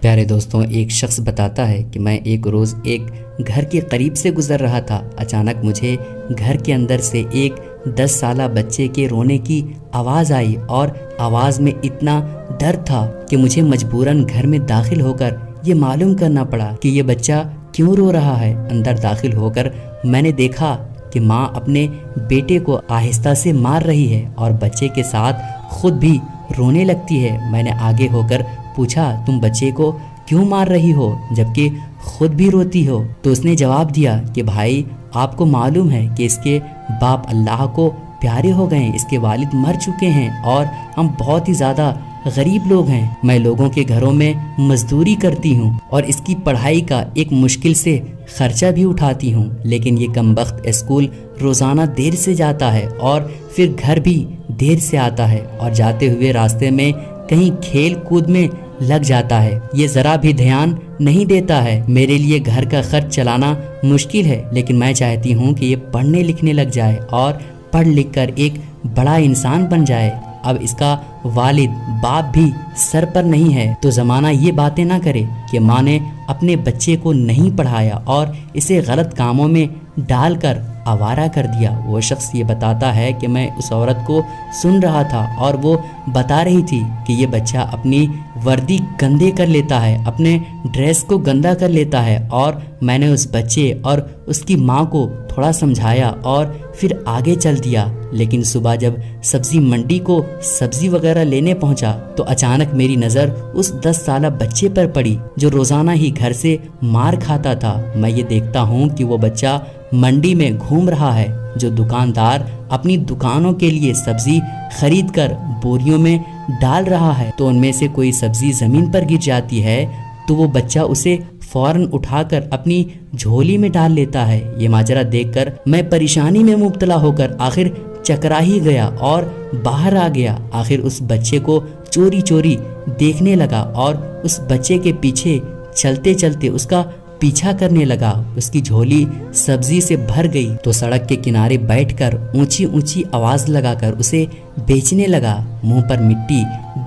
پیارے دوستوں، ایک شخص بتاتا ہے کہ میں ایک روز ایک گھر کے قریب سے گزر رہا تھا۔ اچانک مجھے گھر کے اندر سے ایک 10 سالہ بچے کے رونے کی آواز آئی اور آواز میں اتنا ڈر تھا کہ مجھے مجبوراً گھر میں داخل ہو کر یہ معلوم کرنا پڑا کہ یہ بچہ کیوں رو رہا ہے۔ اندر داخل ہو کر میں نے دیکھا کہ ماں اپنے بیٹے کو آہستہ سے مار رہی ہے اور بچے کے ساتھ خود بھی رونے لگتی ہے۔ میں نے آگے ہو کر پوچھا، تم بچے کو کیوں مار رہی ہو جبکہ خود بھی روتی ہو؟ تو اس نے جواب دیا کہ بھائی، آپ کو معلوم ہے کہ اس کے باپ اللہ کو پیارے ہو گئے ہیں، اس کے والد مر چکے ہیں اور ہم بہت ہی زیادہ غریب لوگ ہیں۔ میں لوگوں کے گھروں میں مزدوری کرتی ہوں اور اس کی پڑھائی کا ایک مشکل سے خرچہ بھی اٹھاتی ہوں، لیکن یہ کمبخت اسکول روزانہ دیر سے جاتا ہے اور پھر گھر بھی دیر سے آتا ہے اور جاتے ہوئے راستے میں کہیں کھیل کود میں لگ جاتا ہے۔ یہ ذرا بھی دھیان نہیں دیتا ہے۔ میرے لیے گھر کا خرچ چلانا مشکل ہے، لیکن میں چاہتی ہوں کہ یہ پڑھنے لکھنے لگ جائے اور پڑھ لکھ کر ایک بڑا انسان بن جائے۔ اب اس کا والد باپ بھی سر پر نہیں ہے تو زمانہ یہ باتیں نہ کرے کہ ماں نے اپنے بچے کو نہیں پڑھایا اور اسے غلط کاموں میں ڈال کر آوارہ کر دیا۔ وہ شخص یہ بتاتا ہے کہ میں اس عورت کو سن رہا تھا اور وہ بتا رہی تھی کہ یہ بچہ اپنی وردی گندے کر لیتا ہے، اپنے ڈریس کو گندا کر لیتا ہے، اور میں نے اس بچے اور اس کی ماں کو تھوڑا سمجھایا اور پھر آگے چل دیا۔ لیکن صبح جب سبزی منڈی کو سبزی وغیرہ لینے پہنچا تو اچانک میری نظر اس 10 سالہ بچے پر پڑی جو روزانہ ہی گھر سے مار کھاتا تھا۔ میں یہ دیکھتا ہوں کہ وہ بچہ منڈی میں گھوم رہا ہے، جو دکاندار اپنی دکانوں کے لیے سبزی خرید کر بوریوں میں ڈال رہا ہے تو ان میں سے کوئی سبزی زمین پر گر جاتی ہے تو وہ بچہ اسے فوراً اٹھا کر اپنی جھولی میں ڈال لیتا ہے۔ یہ ماجرا دیکھ کر میں پریشانی میں مبتلا ہو کر آخر چکرا ہی گیا اور باہر آ گیا۔ آخر اس بچے کو چوری چوری دیکھنے لگا اور اس بچے کے پیچھے چلتے چلتے اس کا پیچھا کرنے لگا۔ اس کی جھولی سبزی سے بھر گئی تو سڑک کے کنارے بیٹھ کر اونچی اونچی آواز لگا کر اسے بیچنے لگا۔ منہ پر مٹی،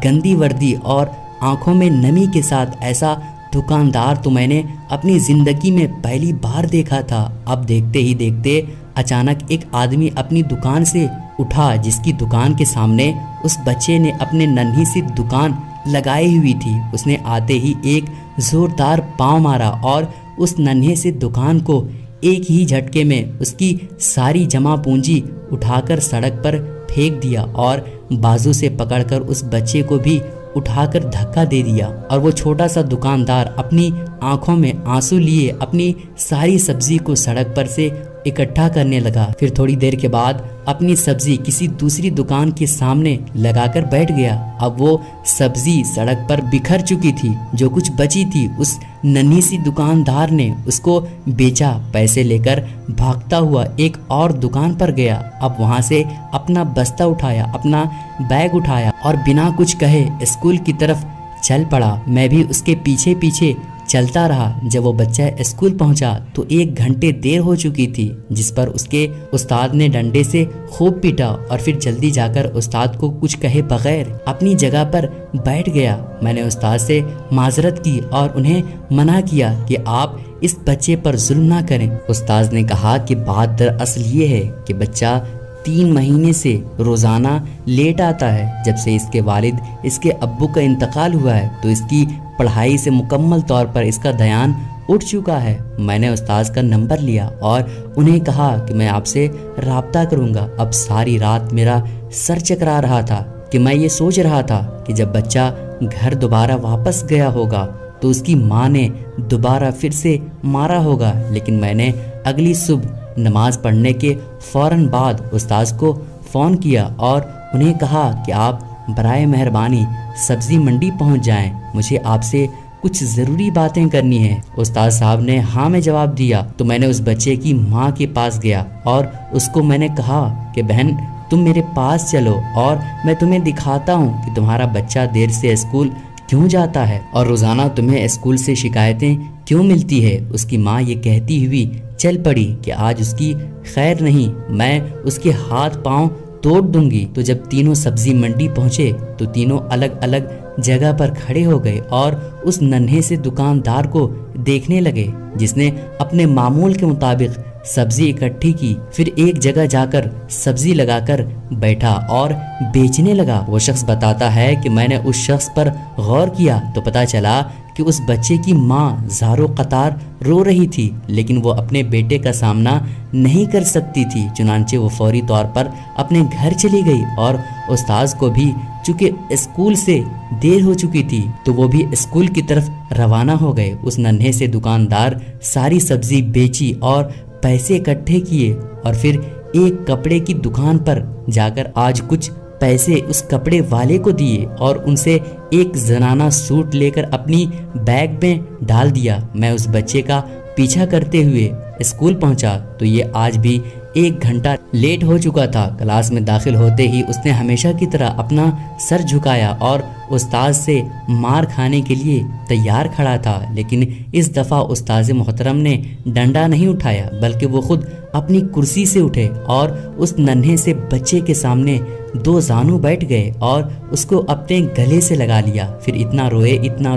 گندی وردی اور آنکھوں میں نمی کے ساتھ ایسا دکاندار تو میں نے اپنی زندگی میں پہلی بار دیکھا تھا۔ اب دیکھتے ہی دیکھتے اچانک ایک آدمی اپنی دکان سے اٹھا جس کی دکان کے سامنے اس بچے نے اپنے ننھی سی دکان لگائی ہوئی تھی۔ اس نے آتے ہی ایک زوردار پاؤں مارا اور اس ننھے سے دکان کو ایک ہی جھٹکے میں اس کی ساری جمع پونجی اٹھا کر سڑک پر پھینک دیا اور بازو سے پکڑ کر اس بچے کو بھی اٹھا کر دھکا دے دیا، اور وہ چھوٹا سا دکاندار اپنی آنکھوں میں آنسو لیے اپنی ساری سبزی کو سڑک پر سے اکٹھا کرنے لگا۔ پھر تھوڑی دیر کے بعد اپنی سبزی کسی دوسری دکان کے سامنے لگا کر بیٹھ گیا۔ اب وہ سبزی سڑک پر بکھر چکی تھی، جو کچھ بچی تھی اس ننھی سی دکاندار نے اس کو بیچا، پیسے لے کر بھاگتا ہوا ایک اور دکان پر گیا۔ اب وہاں سے اپنا بستہ اٹھایا، اپنا بیگ اٹھایا اور بنا کچھ کہے اسکول کی طرف چل پڑا۔ میں بھی اس کے پیچھے پیچھے چلتا رہا۔ جب وہ بچہ اسکول پہنچا تو 1 گھنٹے دیر ہو چکی تھی، جس پر اس کے استاد نے ڈنڈے سے خوب پیٹا اور پھر جلدی جا کر استاد کو کچھ کہے بغیر اپنی جگہ پر بیٹھ گیا۔ میں نے استاد سے معذرت کی اور انہیں منع کیا کہ آپ اس بچے پر ظلم نہ کریں۔ استاد نے کہا کہ بات دراصل یہ ہے کہ بچہ 3 مہینے سے روزانہ لیٹ آتا ہے۔ جب سے اس کے والد اس کے ابو کا انتقال ہوا ہے تو اس کی پڑھائی سے مکمل طور پر اس کا دھیان اٹھ چکا ہے۔ میں نے استاد کا نمبر لیا اور انہیں کہا کہ میں آپ سے رابطہ کروں گا۔ اب ساری رات میرا سر چکرا رہا تھا کہ میں یہ سوچ رہا تھا کہ جب بچہ گھر دوبارہ واپس گیا ہوگا تو اس کی ماں نے دوبارہ پھر سے مارا ہوگا، لیکن میں نے اگلی صبح نماز پڑھنے کے فوراً بعد استاد کو فون کیا اور انہیں کہا کہ آپ برائے مہربانی سبزی منڈی پہنچ جائیں، مجھے آپ سے کچھ ضروری باتیں کرنی ہیں۔ استاد صاحب نے ہاں میں جواب دیا تو میں نے اس بچے کی ماں کے پاس گیا اور اس کو میں نے کہا کہ بہن تم میرے پاس چلو اور میں تمہیں دکھاتا ہوں کہ تمہارا بچہ دیر سے اسکول کیوں جاتا ہے اور روزانہ تمہیں اسکول سے شکایتیں کیوں ملتی ہے۔ اس کی ماں یہ کہتی ہوئی چل پڑی کہ آج اس کی خیر نہیں، میں اس کے ہاتھ پاؤں توڑ دوں گی۔ تو جب تینوں سبزی منڈی پہنچے تو تینوں الگ الگ جگہ پر کھڑے ہو گئے اور اس ننھے سے دکاندار کو دیکھنے لگے جس نے اپنے معمول کے مطابق سبزی اکٹھی کی، پھر ایک جگہ جا کر سبزی لگا کر بیٹھا اور بیچنے لگا۔ وہ شخص بتاتا ہے کہ میں نے اس شخص پر غور کیا تو پتا چلا کہ اس بچے کی ماں زاروں قطار رو رہی تھی، لیکن وہ اپنے بیٹے کا سامنا نہیں کر سکتی تھی، چنانچہ وہ فوری طور پر اپنے گھر چلی گئی اور استاذ کو بھی چونکہ اسکول سے دیر ہو چکی تھی تو وہ بھی اسکول کی طرف روانہ ہو گئے۔ اس ننھے سے دکاندار ساری سبزی بیچی اور پیسے اکٹھے کیے اور پھر ایک کپڑے کی دکان پر جا کر آج کچھ پیسے اس کپڑے والے کو دیے اور ان سے ایک زنانہ سوٹ لے کر اپنی بیگ میں ڈال دیا۔ میں اس بچے کا پیچھا کرتے ہوئے اسکول پہنچا تو یہ آج بھی 1 گھنٹہ لیٹ ہو چکا تھا۔ کلاس میں داخل ہوتے ہی اس نے ہمیشہ کی طرح اپنا سر جھکایا اور استاذ سے مار کھانے کے لیے تیار کھڑا تھا، لیکن اس دفعہ استاذ محترم نے ڈنڈا نہیں اٹھایا بلکہ وہ خود اپنی کرسی سے اٹھے اور اس ننھے سے بچے کے سامنے 2 زانوں بیٹھ گئے اور اس کو اپنے گلے سے لگا لیا۔ پھر اتنا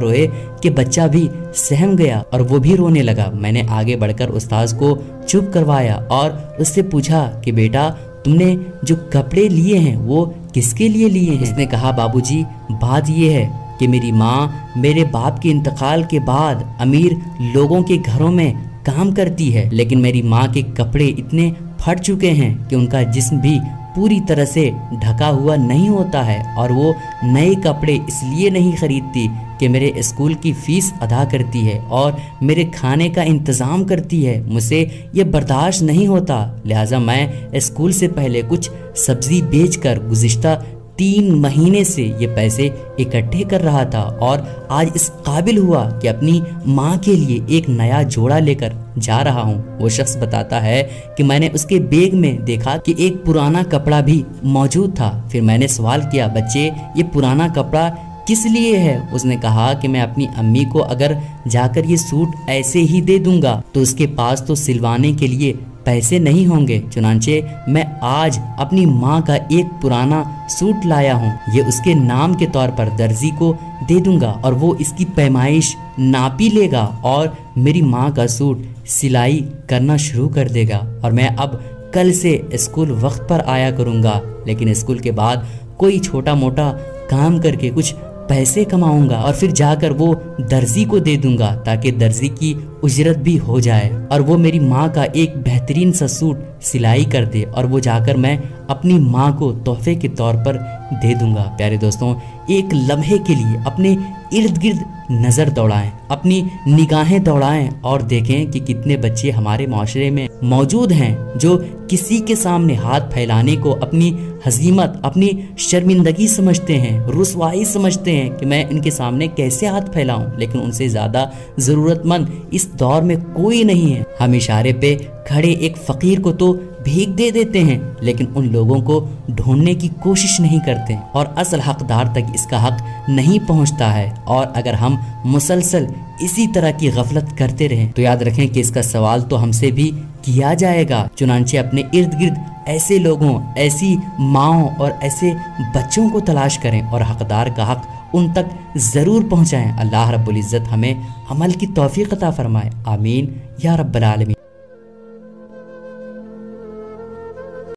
روئے کہ بچہ بھی سہم گیا اور وہ بھی رونے لگا۔ میں نے آگے بڑھ کر استاذ کو چپ کروایا اور اس سے پوچھا کہ بیٹا تم نے جو کپڑے لیے ہیں وہ کس کے لیے لیے ہیں؟ اس نے کہا بابوجی بات یہ ہے کہ میری ماں میرے باپ کے انتقال کے بعد امیر لوگوں کے گھروں میں کام کرتی ہے، لیکن میری ماں کے کپڑے اتنے پھٹ چکے ہیں کہ ان کا جسم بھی پوری طرح سے ڈھکا ہوا نہیں ہوتا ہے اور وہ نئے کپڑے اس لیے نہیں خریدتی کہ میرے اسکول کی فیس ادا کرتی ہے اور میرے کھانے کا انتظام کرتی ہے۔ مجھ سے یہ برداشت نہیں ہوتا، لہٰذا میں اسکول سے پہلے کچھ سبزی بیچ کر گزشتہ 3 مہینے سے یہ پیسے اکٹھے کر رہا تھا اور آج اس قابل ہوا کہ اپنی ماں کے لیے ایک نیا جوڑا لے کر جا رہا ہوں۔ وہ شخص بتاتا ہے کہ میں نے اس کے بیگ میں دیکھا کہ ایک پرانا کپڑا بھی موجود تھا۔ پھر میں نے سوال کیا بچے یہ پرانا کپڑا کس لیے ہے؟ اس نے کہا کہ میں اپنی امی کو اگر جا کر یہ سوٹ ایسے ہی دے دوں گا تو اس کے پاس تو سلوانے کے لیے پیسے نہیں ہوں گے، چنانچہ میں آج اپنی ماں کا ایک پرانا سوٹ لایا ہوں، یہ اس کے نام کے طور پر درزی کو دے دوں گا اور وہ اس کی پیمائش ناپی لے گا اور میری ماں کا سوٹ سلائی کرنا شروع کر دے گا اور میں اب کل سے اسکول وقت پر آیا کروں گا، لیکن اسکول کے بعد کوئی چھوٹا موٹا کام کر کے کچھ پیسے کماؤں گا اور پھر جا کر وہ درزی کو دے دوں گا تاکہ درزی کی اجرت بھی ہو جائے اور وہ میری ماں کا ایک بہترین سا سوٹ سلائی کر دے اور وہ جا کر میں اپنی ماں کو تحفے کے طور پر دے دوں گا۔ پیارے دوستوں، ایک لمحے کے لیے اپنے ارد گرد نظر دوڑائیں، اپنی نگاہیں دوڑائیں اور دیکھیں کہ کتنے بچے ہمارے معاشرے میں موجود ہیں جو کسی کے سامنے ہاتھ پھیلانے کو اپنی ہزیمت، اپنی شرمندگی سمجھتے ہیں، رسوائی سمجھتے ہیں کہ میں ان کے سامنے کیسے ہاتھ پھیلاؤں، لیکن ان سے زیادہ ضرورت مند اس دور میں کوئی نہیں ہے۔ ہم اشارے پہ کھڑے ایک فقیر کو تو بھیک دے دیتے ہیں لیکن ان لوگوں کو ڈھونڈنے کی کوشش نہیں کرتے اور اصل حقدار تک اس کا حق نہیں پہنچتا ہے، اور اگر ہم مسلسل اسی طرح کی غفلت کرتے رہیں تو یاد رکھیں کہ اس کا سوال تو ہم سے بھی کیا جائے گا۔ چنانچہ اپنے ارد گرد ایسے لوگوں، ایسی ماؤں اور ایسے بچوں کو تلاش کریں اور حقدار کا حق ان تک ضرور پہنچائیں۔ اللہ رب العزت ہمیں عمل کی توفیق عطا فرمائے، آمین یا رب العالمین۔